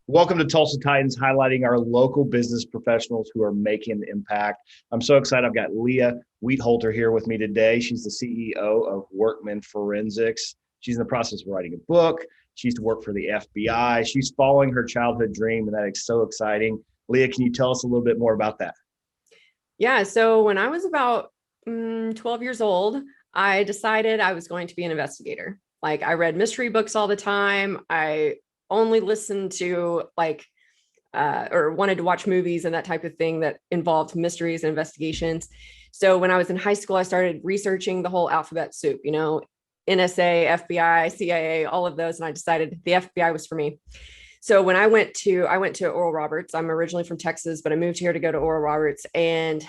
Welcome to Tulsa Titans, highlighting our local business professionals who are making an impact. I'm so excited. I've got Leah Wietholter here with me today. She's the CEO of Workman Forensics. She's in the process of writing a book. She used to work for the FBI. She's following her childhood dream, and that is so exciting. Leah, can you tell us a little bit more about that? Yeah, so when I was about 12 years old, I decided I was going to be an investigator. Like I read mystery books all the time. I only listened to or wanted to watch movies and that type of thing that involved mysteries and investigations. So when I was in high school, I started researching the whole alphabet soup, NSA, FBI, CIA, all of those. And I decided the FBI was for me. So when I went to Oral Roberts. I'm originally from Texas, but I moved here to go to Oral Roberts. And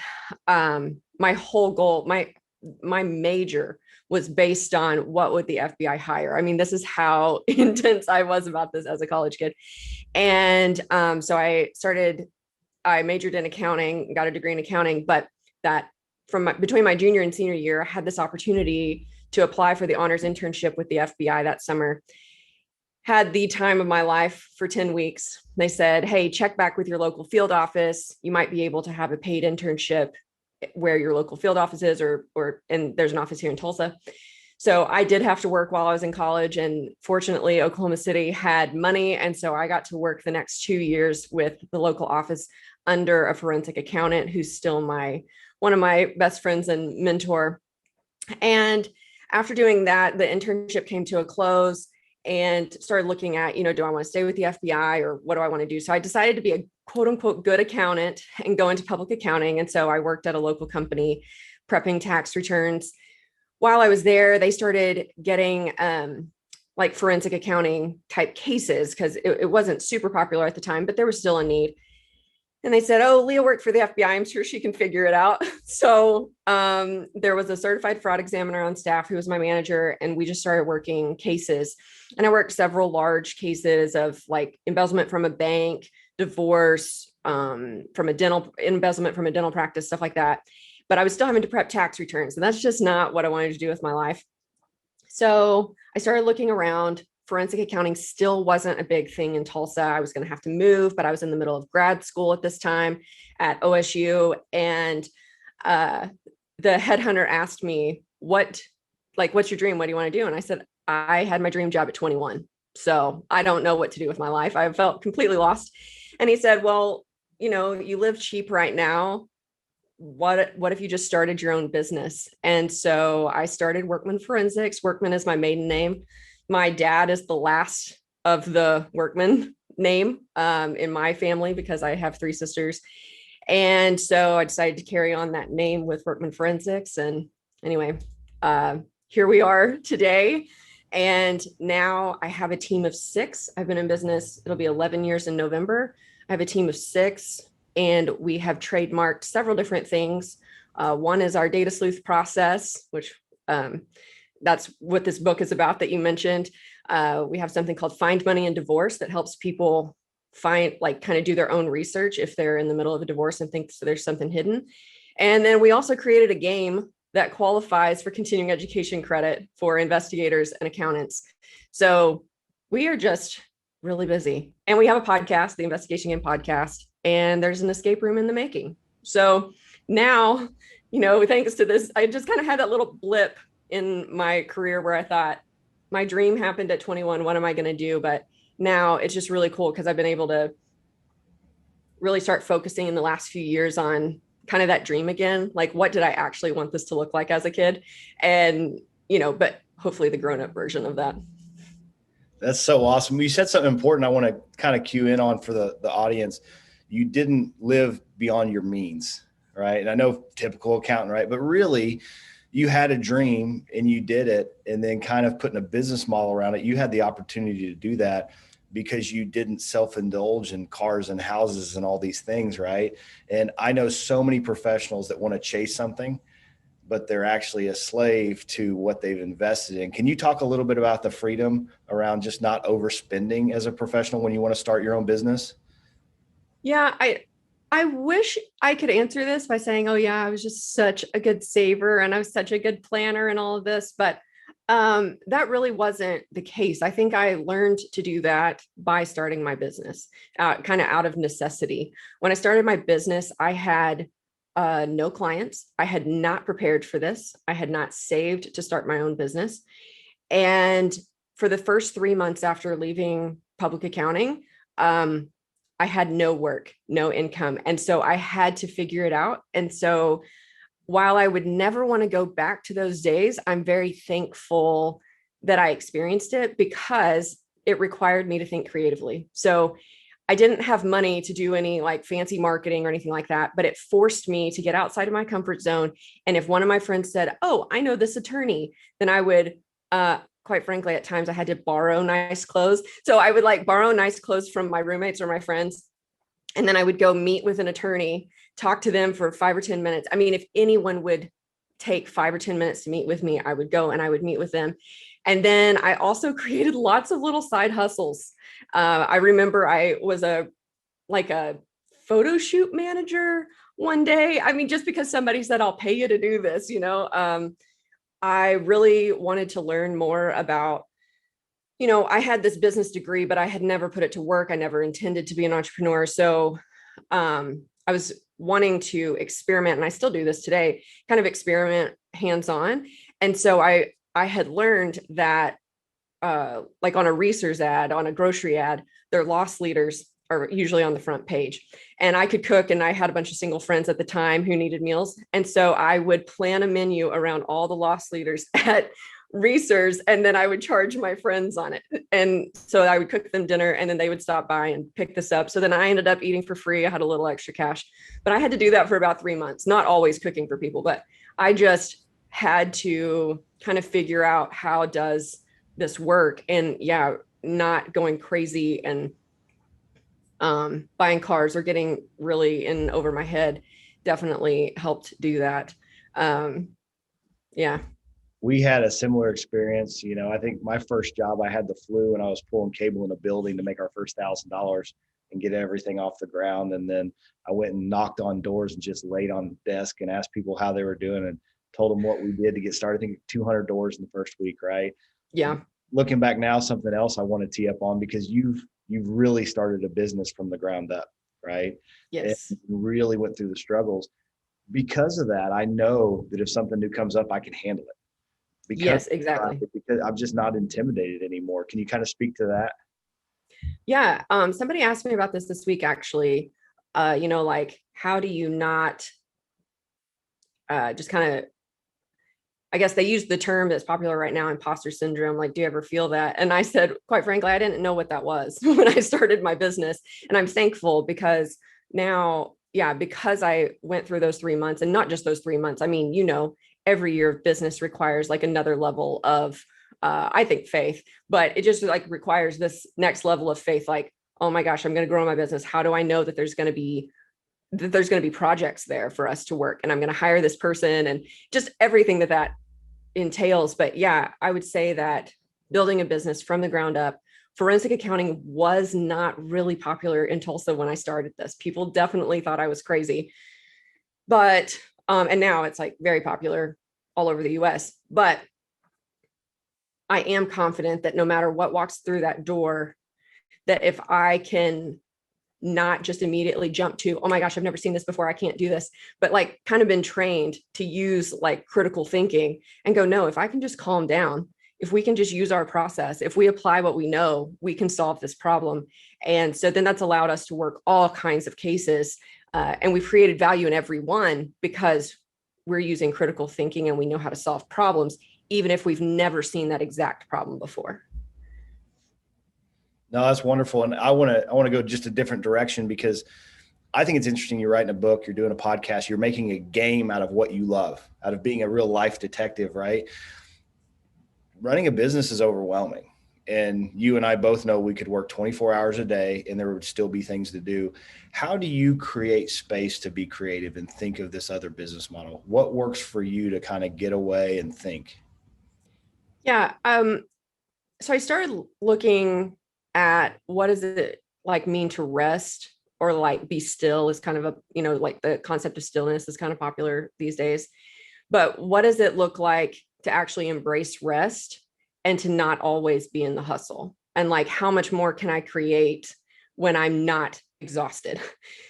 my whole goal, my major was based on what would the FBI hire. I mean, this is how intense I was about this as a college kid. And so I majored in accounting, got a degree in accounting, but that between my junior and senior year, I had this opportunity to apply for the honors internship with the FBI that summer. Had the time of my life for 10 weeks. They said, hey, check back with your local field office. You might be able to have a paid internship where your local field office is, and there's an office here in Tulsa. So I did have to work while I was in college, and fortunately Oklahoma City had money. And so I got to work the next 2 years with the local office under a forensic accountant who's still one of my best friends and mentor. And after doing that, the internship came to a close and started looking at, do I want to stay with the FBI or what do I want to do? So I decided to be a quote unquote good accountant and go into public accounting. And so I worked at a local company prepping tax returns. While I was there, they started getting like forensic accounting type cases because it wasn't super popular at the time, but there was still a need. And they said, oh, Leah worked for the FBI. I'm sure she can figure it out. So there was a certified fraud examiner on staff who was my manager, and we just started working cases. And I worked several large cases of like embezzlement from a bank, divorce, embezzlement from a dental practice, stuff like that. But I was still having to prep tax returns, and that's just not what I wanted to do with my life. So I started looking around. Forensic accounting still wasn't a big thing in Tulsa. I was going to have to move, but I was in the middle of grad school at this time at OSU. And the headhunter asked me, what's your dream? What do you want to do? And I said, I had my dream job at 21. So I don't know what to do with my life. I felt completely lost. And he said, well, you live cheap right now. What if you just started your own business? And so I started Workman Forensics. Workman is my maiden name. My dad is the last of the Workman name in my family because I have 3 sisters. And so I decided to carry on that name with Workman Forensics. And anyway, here we are today. And now I have a team of 6. I've been in business. It'll be 11 years in November. I have a team of 6, and we have trademarked several different things. One is our data sleuth process, which that's what this book is about that you mentioned. We have something called Find Money in Divorce that helps people kind of do their own research if they're in the middle of a divorce and think there's something hidden. And then we also created a game that qualifies for continuing education credit for investigators and accountants. So we are just really busy. And we have a podcast, the Investigation Game Podcast, and there's an escape room in the making. So now, thanks to this, I just kind of had that little blip in my career where I thought my dream happened at 21. What am I going to do? But now it's just really cool because I've been able to really start focusing in the last few years on kind of that dream again. Like, what did I actually want this to look like as a kid? And, but hopefully the grown-up version of that. That's so awesome. You said something important I want to kind of cue in on for the audience. You didn't live beyond your means, right? And I know typical accountant, right? But really, you had a dream and you did it, and then kind of putting a business model around it. You had the opportunity to do that because you didn't self-indulge in cars and houses and all these things, right? And I know so many professionals that want to chase something, but they're actually a slave to what they've invested in. Can you talk a little bit about the freedom around just not overspending as a professional when you want to start your own business? Yeah, I wish I could answer this by saying, oh yeah, I was just such a good saver and I was such a good planner and all of this, but That really wasn't the case. I think I learned to do that by starting my business, kind of out of necessity. When I started my business, I had no clients. I had not prepared for this. I had not saved to start my own business. And for the first 3 months after leaving public accounting, I had no work, no income. And so I had to figure it out. And so while I would never want to go back to those days, I'm very thankful that I experienced it because it required me to think creatively. So I didn't have money to do any like fancy marketing or anything like that, but it forced me to get outside of my comfort zone. And if one of my friends said, "Oh, I know this attorney," then I would, quite frankly, at times I had to borrow nice clothes. So I would like borrow nice clothes from my roommates or my friends. And then I would go meet with an attorney, talk to them for 5 or 10 minutes. I mean, if anyone would take 5 or 10 minutes to meet with me, I would go and I would meet with them. And then I also created lots of little side hustles. I remember I was a photo shoot manager one day. I mean, just because somebody said, "I'll pay you to do this," I really wanted to learn more about, I had this business degree, but I had never put it to work. I never intended to be an entrepreneur. So I was wanting to experiment, and I still do this today, kind of experiment hands-on. And so I had learned that like on a Reese's ad, on a grocery ad, their loss leaders are usually on the front page. And I could cook, and I had a bunch of single friends at the time who needed meals. And so I would plan a menu around all the loss leaders at Reese's, and then I would charge my friends on it. And so I would cook them dinner, and then they would stop by and pick this up. So then I ended up eating for free. I had a little extra cash, but I had to do that for about 3 months, not always cooking for people, but I just had to kind of figure out, how does this work? And yeah, not going crazy and buying cars or getting really in over my head definitely helped do that. Yeah. We had a similar experience. I think my first job, I had the flu and I was pulling cable in a building to make our first $1,000 and get everything off the ground. And then I went and knocked on doors and just laid on the desk and asked people how they were doing and told them what we did to get started. I think 200 doors in the first week, right? Yeah. Looking back now, something else I want to tee up on, because you've really started a business from the ground up, right? Yes. And really went through the struggles. Because of that, I know that if something new comes up, I can handle it. Yes, exactly. Because I'm just not intimidated anymore. Can you kind of speak to that? Yeah. Somebody asked me about this week, actually. Like, how do you not just kind of, I guess they use the term that's popular right now, imposter syndrome. Like, do you ever feel that? And I said, quite frankly, I didn't know what that was when I started my business. And I'm thankful because now, yeah, because I went through those 3 months, and not just those 3 months. I mean, every year of business requires like another level of, I think, faith, but it just like requires this next level of faith. Like, oh my gosh, I'm going to grow my business. How do I know that there's going to be projects there for us to work, and I'm going to hire this person, and just everything that entails. But yeah, I would say that building a business from the ground up, forensic accounting was not really popular in Tulsa when I started this. People definitely thought I was crazy, but and now it's like very popular all over the US. But I am confident that no matter what walks through that door, that if I can not just immediately jump to, "Oh my gosh, I've never seen this before, I can't do this," but like kind of been trained to use like critical thinking and go, "No, if I can just calm down, if we can just use our process, if we apply what we know, we can solve this problem." And so then that's allowed us to work all kinds of cases. And we've created value in every one because we're using critical thinking and we know how to solve problems, even if we've never seen that exact problem before. No, that's wonderful. And I want to go just a different direction, because I think it's interesting. You're writing a book, you're doing a podcast, you're making a game out of what you love, out of being a real life detective, right? Running a business is overwhelming. And you and I both know we could work 24 hours a day and there would still be things to do. How do you create space to be creative and think of this other business model? What works for you to kind of get away and think? Yeah. So I started looking at, what does it like mean to rest, or like be still is kind of a, like the concept of stillness is kind of popular these days. But what does it look like to to actually embrace rest and to not always be in the hustle. And like, how much more can I create when I'm not exhausted?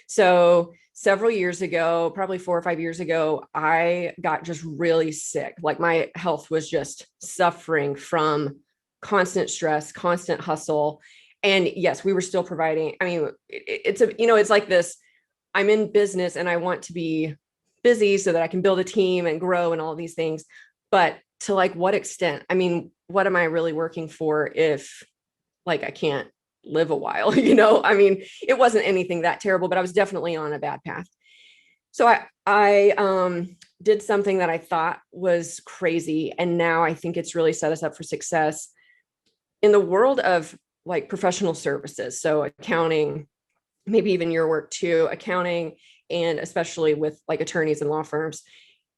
So several years ago, probably 4 or 5 years ago, I got just really sick. Like my health was just suffering from constant stress, constant hustle. And yes, we were still providing. I mean, it's like this, I'm in business and I want to be busy so that I can build a team and grow and all these things. But to like what extent? I mean, what am I really working for if like I can't live a while, I mean, it wasn't anything that terrible, but I was definitely on a bad path. So I did something that I thought was crazy. And now I think it's really set us up for success in the world of like professional services. So accounting, maybe even your work too, accounting, and especially with like attorneys and law firms,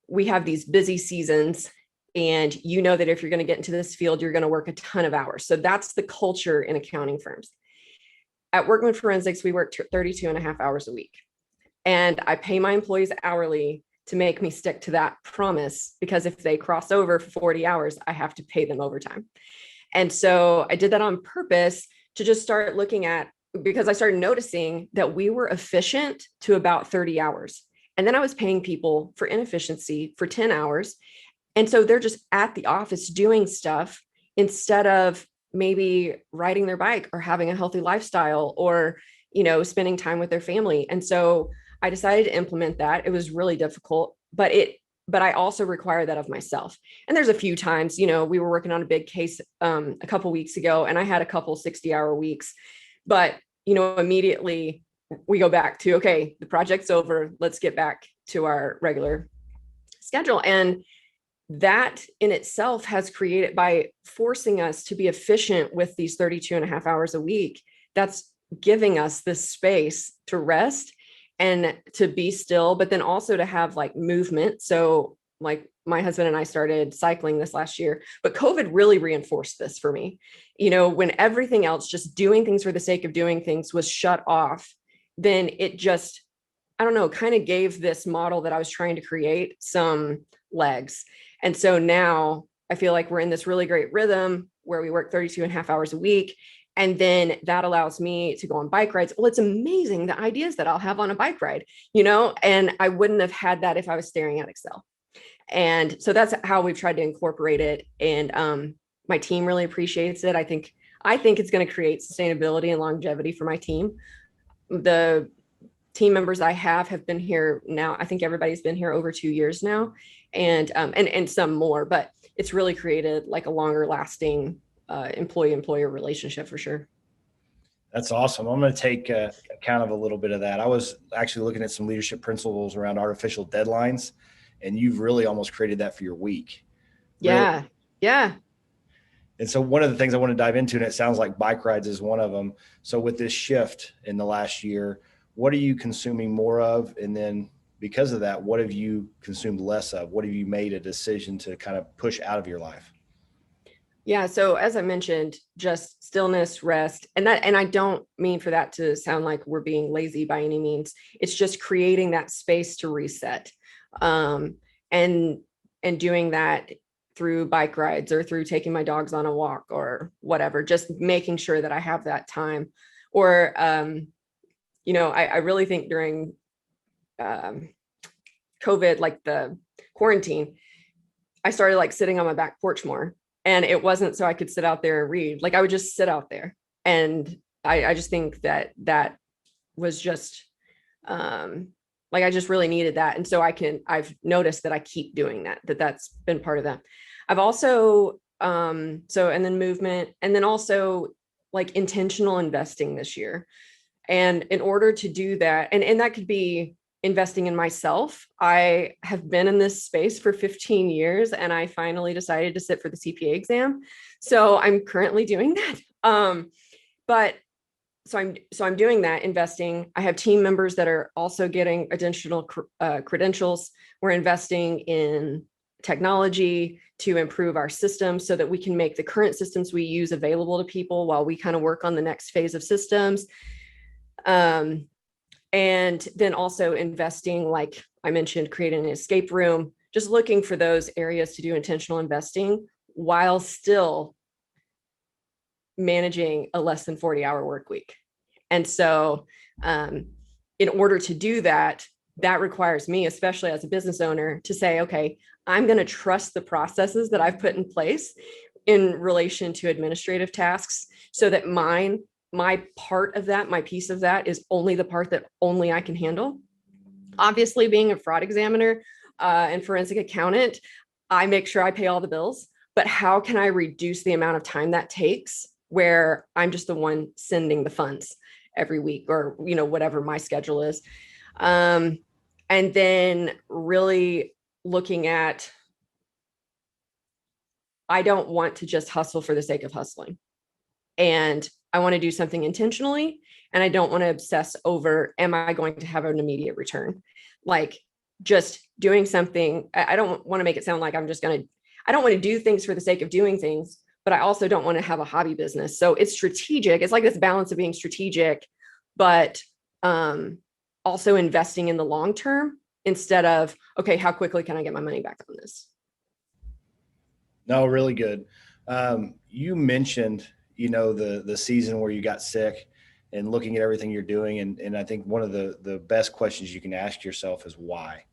we have these busy seasons. And you know that if you're going to get into this field, you're going to work a ton of hours. So that's the culture in accounting firms. At Workman Forensics, we work 32 and a half hours a week. And I pay my employees hourly to make me stick to that promise, because if they cross over for 40 hours, I have to pay them overtime. And so I did that on purpose to just start looking at, because I started noticing that we were efficient to about 30 hours. And then I was paying people for inefficiency for 10 hours. And so they're just at the office doing stuff instead of maybe riding their bike or having a healthy lifestyle or, spending time with their family. And so I decided to implement that. It was really difficult, but I also require that of myself. And there's a few times, we were working on a big case a couple weeks ago, and I had a couple 60-hour weeks, but, immediately we go back to, okay, the project's over. Let's get back to our regular schedule. And that in itself has created, by forcing us to be efficient with these 32 and a half hours a week, that's giving us this space to rest and to be still, but then also to have like movement. So like my husband and I started cycling this last year, but COVID really reinforced this for me. When everything else, just doing things for the sake of doing things, was shut off, then it just, I don't know, kind of gave this model that I was trying to create some legs. And so now I feel like we're in this really great rhythm where we work 32 and a half hours a week. And then that allows me to go on bike rides. Well, it's amazing the ideas that I'll have on a bike ride, and I wouldn't have had that if I was staring at Excel. And so that's how we've tried to incorporate it. And my team really appreciates it. I think it's going to create sustainability and longevity for my team. The team members I have been here now. I think everybody's been here over 2 years now, and some more, but it's really created like a longer lasting employee-employer relationship for sure. That's awesome. I'm going to take account of a little bit of that. I was actually looking at some leadership principles around artificial deadlines, and you've really almost created that for your week. Yeah. Really. Yeah. And so one of the things I want to dive into, and it sounds like bike rides is one of them. So with this shift in the last year, what are you consuming more of? And then because of that, what have you consumed less of? What have you made a decision to kind of push out of your life? Yeah. So as I mentioned, just stillness, rest, and I don't mean for that to sound like we're being lazy by any means. It's just creating that space to reset, and doing that through bike rides or through taking my dogs on a walk or whatever, just making sure that I have that time. Or, I really think during COVID, like the quarantine, I started like sitting on my back porch more. And it wasn't so I could sit out there and read. Like I would just sit out there. And I just think that was just like I just really needed that. And so I've noticed that I keep doing that's been part of that. I've also and then movement, and then also like intentional investing this year. And in order to do that, and that could be investing in myself. I have been in this space for 15 years, and I finally decided to sit for the CPA exam. So I'm currently doing that. But so I'm doing that, investing. I have team members that are also getting additional credentials. We're investing in technology to improve our systems so that we can make the current systems we use available to people while we kind of work on the next phase of systems. And then also investing, like I mentioned, creating an escape room just looking for those areas to do intentional investing while still managing a less than 40-hour work week. And so in order to do that, that requires me, especially as a business owner, to say, okay, I'm going to trust the processes that I've put in place in relation to administrative tasks, so that my part of that, my piece of that, is only the part that only I can handle. Obviously, being a fraud examiner and forensic accountant, I make sure I pay all the bills, but how can I reduce the amount of time that takes where I'm just the one sending the funds every week, or, whatever my schedule is. And then really looking at, I don't want to just hustle for the sake of hustling. And I want to do something intentionally. And I don't want to obsess over, am I going to have an immediate return? Like, just doing something. I don't want to make it sound like I don't want to do things for the sake of doing things, but I also don't want to have a hobby business. So it's strategic. It's like this balance of being strategic, but also investing in the long term instead of, okay, how quickly can I get my money back on this? No, really good. You mentioned, the season where you got sick and looking at everything you're doing. And I think one of the best questions you can ask yourself is why?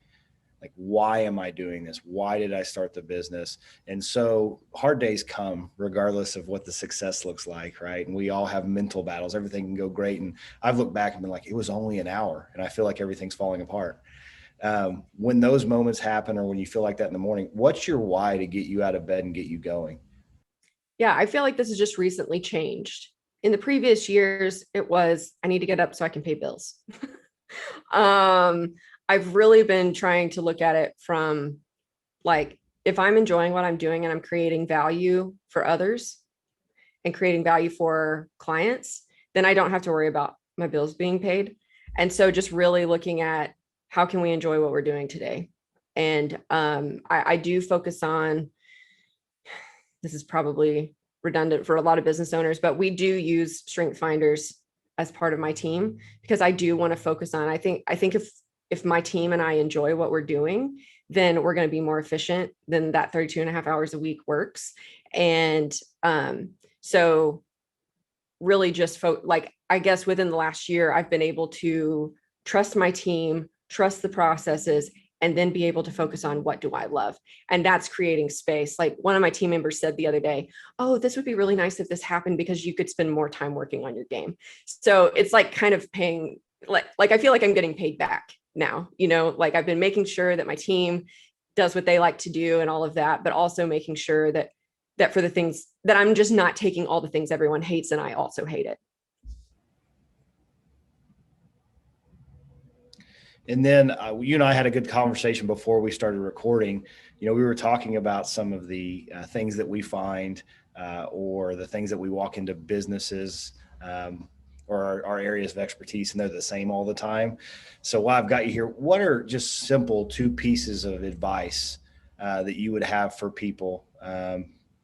Like, why am I doing this? Why did I start the business? And so hard days come regardless of what the success looks like, right? And we all have mental battles. Everything can go great. And I've looked back and been like, it was only an hour and I feel like everything's falling apart. When those moments happen, or when you feel like that in the morning, what's your why to get you out of bed and get you going? Yeah, I feel like this has just recently changed. In the previous years, it was, I need to get up so I can pay bills. I've really been trying to look at it from, like, if I'm enjoying what I'm doing and I'm creating value for others and creating value for clients, then I don't have to worry about my bills being paid. And so just really looking at, how can we enjoy what we're doing today? And I do focus on, this is probably redundant for a lot of business owners, but we do use strength finders as part of my team, because I do want to focus on, I think if my team and I enjoy what we're doing, then we're going to be more efficient, than that 32 and a half hours a week works. And so really just like, I guess within the last year, I've been able to trust my team, trust the processes, and then be able to focus on, what do I love? And that's creating space. Like, one of my team members said the other day, oh, this would be really nice if this happened, because you could spend more time working on your game. So it's like kind of paying, like I feel like I'm getting paid back now, like I've been making sure that my team does what they like to do and all of that, but also making sure that for the things that I'm just not taking all the things everyone hates and I also hate it. And then you and I had a good conversation before we started recording. We were talking about some of the things that we find, or the things that we walk into businesses, or our areas of expertise, and they're the same all the time. So while I've got you here, what are just simple 2 pieces of advice that you would have for people?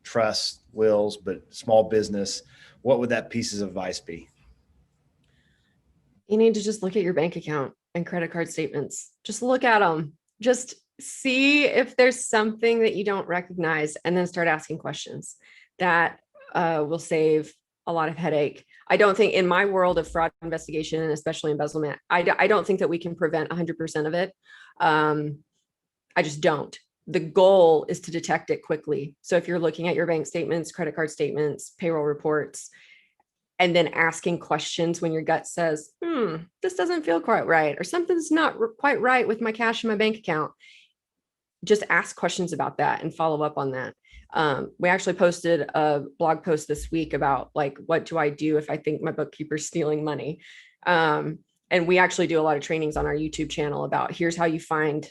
Trust, wills, but small business. What would that pieces of advice be? You need to just look at your bank account and credit card statements. Just look at them. Just see if there's something that you don't recognize, and then start asking questions. That will save a lot of headache. I don't think, in my world of fraud investigation, and especially embezzlement, I don't think that we can prevent 100% of it. I just don't. The goal is to detect it quickly. So if you're looking at your bank statements, credit card statements, payroll reports, and then asking questions when your gut says, this doesn't feel quite right, or something's not quite right with my cash in my bank account, just ask questions about that and follow up on that. We actually posted a blog post this week about, like, what do I do if I think my bookkeeper's stealing money? And we actually do a lot of trainings on our YouTube channel about, here's how you find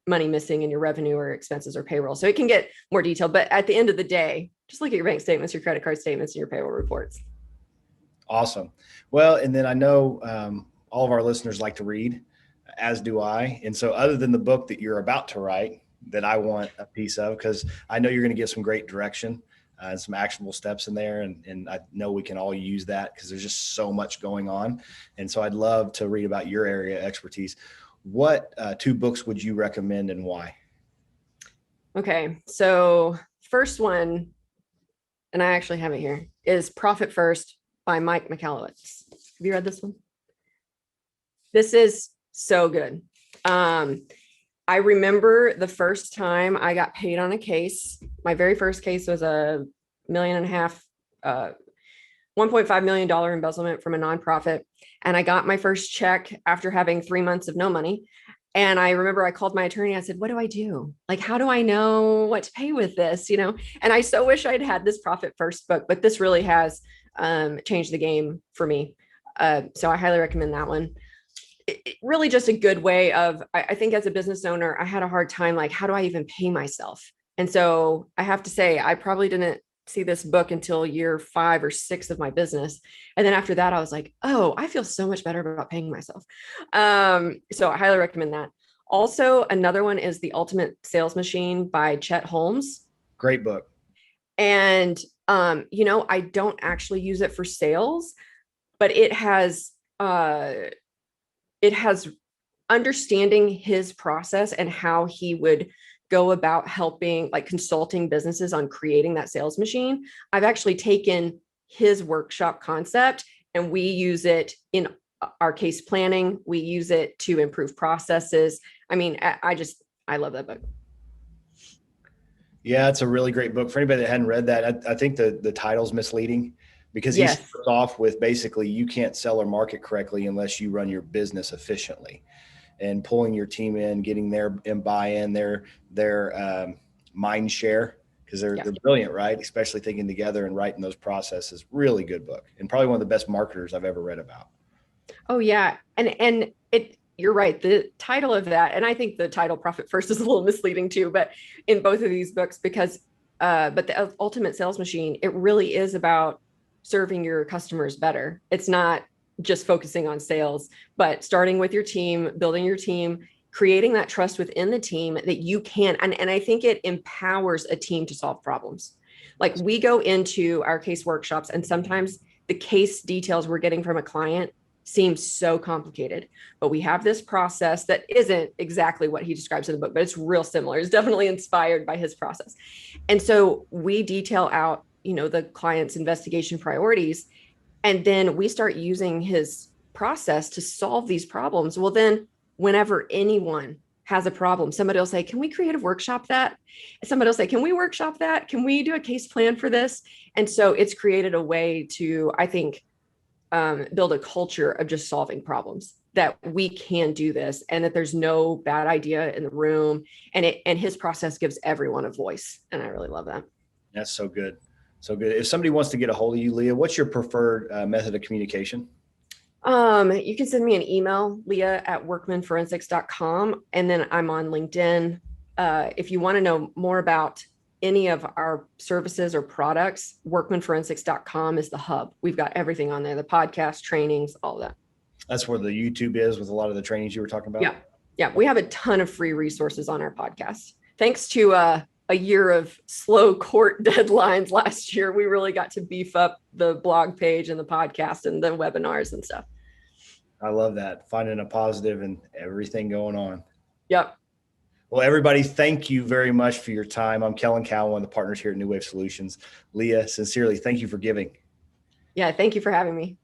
money missing in your revenue or expenses or payroll. So it can get more detailed, but at the end of the day, just look at your bank statements, your credit card statements, and your payroll reports. Awesome. Well, and then I know all of our listeners like to read, as do I. And so, other than the book that you're about to write, that I want a piece of, because I know you're going to give some great direction and some actionable steps in there. And I know we can all use that, because there's just so much going on. And so I'd love to read about your area of expertise. What 2 books would you recommend, and why? Okay. So first one, and I actually have it here, is Profit First by Mike Michalowicz. Have you read this one? This is so good. I remember the first time I got paid on a case. My very first case was a $1.5 million, $1.5 million embezzlement from a nonprofit. And I got my first check after having 3 months of no money. And I remember I called my attorney. I said, what do I do? Like, how do I know what to pay with this? And I so wish I'd had this Profit First book, but this really has changed the game for me. So I highly recommend that one. Really just a good way of, I think as a business owner, I had a hard time, like, how do I even pay myself? And so I have to say, I probably didn't see this book until year 5 or 6 of my business. And then after that, I was like, oh, I feel so much better about paying myself. So I highly recommend that. Also, another one is The Ultimate Sales Machine by Chet Holmes. Great book. And, I don't actually use it for sales, but it has understanding his process and how he would go about helping, like, consulting businesses on creating that sales machine. I've actually taken his workshop concept and we use it in our case planning. We use it to improve processes. I mean, I love that book. Yeah, it's a really great book. For anybody that hadn't read that, I think the title's misleading, because he starts off with basically you can't sell or market correctly unless you run your business efficiently, and pulling your team in, getting their buy-in, their mind share, because they're brilliant, right? Especially thinking together and writing those processes. Really good book, and probably one of the best marketers I've ever read about. Oh yeah, and you're right. The title of that, and I think the title Profit First is a little misleading too, but in both of these books, because but the Ultimate Sales Machine, it really is about serving your customers better. It's not just focusing on sales, but starting with your team, building your team, creating that trust within the team that you can. And I think it empowers a team to solve problems. Like, we go into our case workshops and sometimes the case details we're getting from a client seems so complicated, but we have this process that isn't exactly what he describes in the book, but it's real similar. It's definitely inspired by his process. And so we detail out, the client's investigation priorities, and then we start using his process to solve these problems. Well, then whenever anyone has a problem, somebody will say, can we creative workshop that? Somebody will say, can we workshop that? Can we do a case plan for this? And so it's created a way to, I think, build a culture of just solving problems, that we can do this and that there's no bad idea in the room. And his process gives everyone a voice. And I really love that. That's so good. So good. If somebody wants to get a hold of you, Leah, what's your preferred method of communication? You can send me an email, leah@workmanforensics.com. And then I'm on LinkedIn. If you want to know more about any of our services or products, workmanforensics.com is the hub. We've got everything on there, the podcast, trainings, all of that. That's where the YouTube is with a lot of the trainings you were talking about. Yeah. We have a ton of free resources on our podcast. Thanks to a year of slow court deadlines last year, we really got to beef up the blog page and the podcast and the webinars and stuff. I love that. Finding a positive in everything going on. Yep. Well, everybody, thank you very much for your time. I'm Kellen Cowan, one of the partners here at Newave Solutions. Leah, sincerely, thank you for giving. Yeah, thank you for having me.